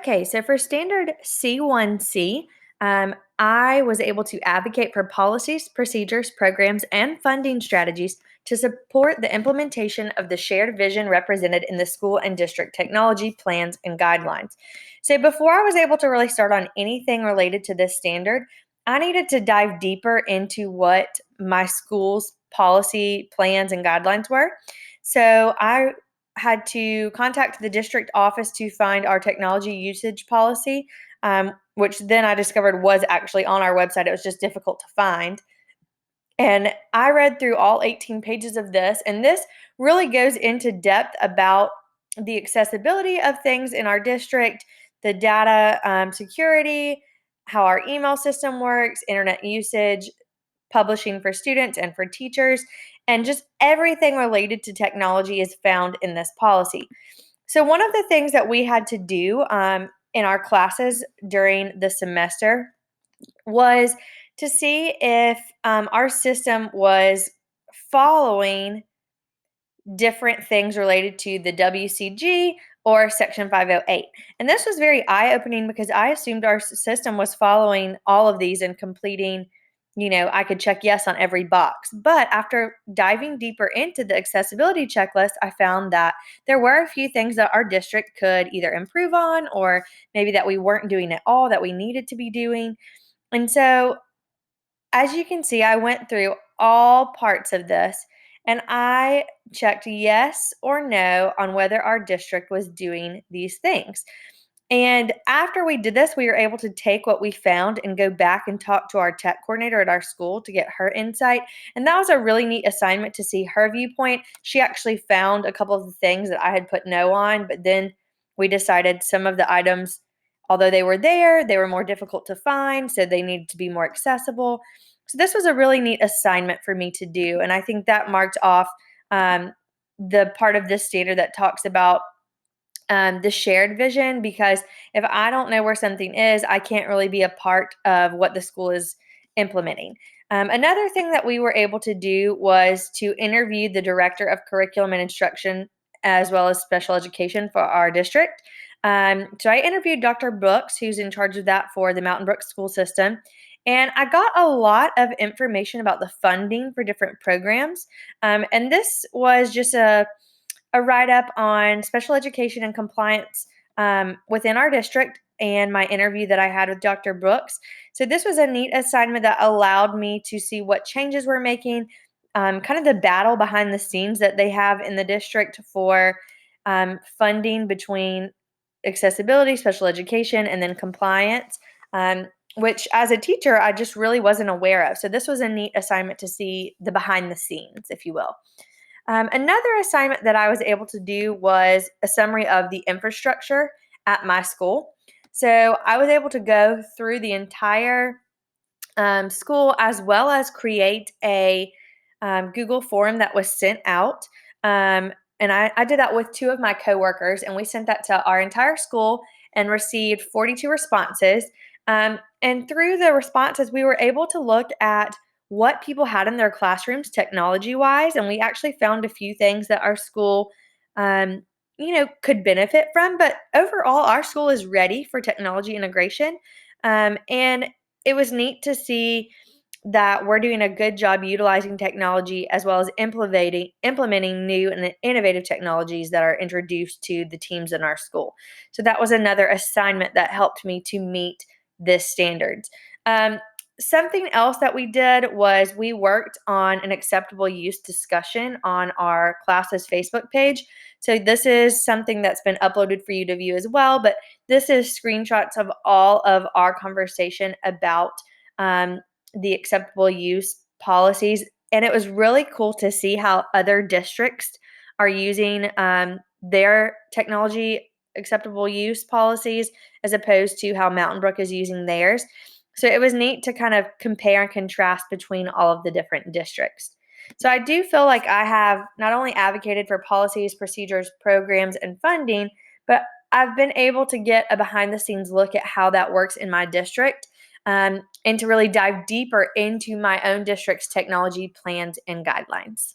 Okay, so for standard C1.c, I was able to advocate for policies, procedures, programs, and funding strategies to support the implementation of the shared vision represented in the school and district technology plans and guidelines. So before I was able to really start on anything related to this standard, I needed to dive deeper into what my school's policy plans and guidelines were. So I had to contact the district office to find our technology usage policy, which then I discovered was actually on our website. It was just difficult to find. And I read through all 18 pages of this, and this really goes into depth about the accessibility of things in our district, the data security, how our email system works, internet usage, publishing for students and for teachers, and just everything related to technology is found in this policy. So, one of the things that we had to do in our classes during the semester was to see if our system was following different things related to the WCG or Section 508. And this was very eye opening because I assumed our system was following all of these and completing, I could check yes on every box. But after diving deeper into the accessibility checklist, I found that there were a few things that our district could either improve on or maybe that we weren't doing at all that we needed to be doing. And so as you can see, I went through all parts of this and I checked yes or no on whether our district was doing these things. And after we did this, we were able to take what we found and go back and talk to our tech coordinator at our school to get her insight. And that was a really neat assignment to see her viewpoint. She actually found a couple of the things that I had put no on, but then we decided some of the items, although they were there, they were more difficult to find, so they needed to be more accessible. So this was a really neat assignment for me to do. And I think that marked off the part of this standard that talks about the shared vision, because if I don't know where something is, I can't really be a part of what the school is implementing. Another thing that we were able to do was to interview the director of curriculum and instruction as well as special education for our district. So I interviewed Dr. Brooks, who's in charge of that for the Mountain Brook school system. And I got a lot of information about the funding for different programs. And this was just a write-up on special education and compliance within our district and my interview that I had with Dr. Brooks. So this was a neat assignment that allowed me to see what changes we're making, kind of the battle behind the scenes that they have in the district for funding between accessibility, special education, and then compliance, which as a teacher, I just really wasn't aware of. So this was a neat assignment to see the behind the scenes, if you will. Another assignment that I was able to do was a summary of the infrastructure at my school. So I was able to go through the entire school as well as create a Google form that was sent out. And I did that with two of my coworkers, and we sent that to our entire school and received 42 responses. And through the responses, we were able to look at what people had in their classrooms technology wise. And we actually found a few things that our school, could benefit from. But overall, our school is ready for technology integration. And it was neat to see that we're doing a good job utilizing technology as well as implementing new and innovative technologies that are introduced to the teams in our school. So that was another assignment that helped me to meet this standards. Something else that we did was we worked on an acceptable use discussion on our class's Facebook page. So this is something that's been uploaded for you to view as well, but this is screenshots of all of our conversation about the acceptable use policies. And it was really cool to see how other districts are using their technology acceptable use policies as opposed to how Mountain Brook is using theirs. So it was neat to kind of compare and contrast between all of the different districts. So I do feel like I have not only advocated for policies, procedures, programs, and funding, but I've been able to get a behind the scenes look at how that works in my district, and to really dive deeper into my own district's technology plans and guidelines.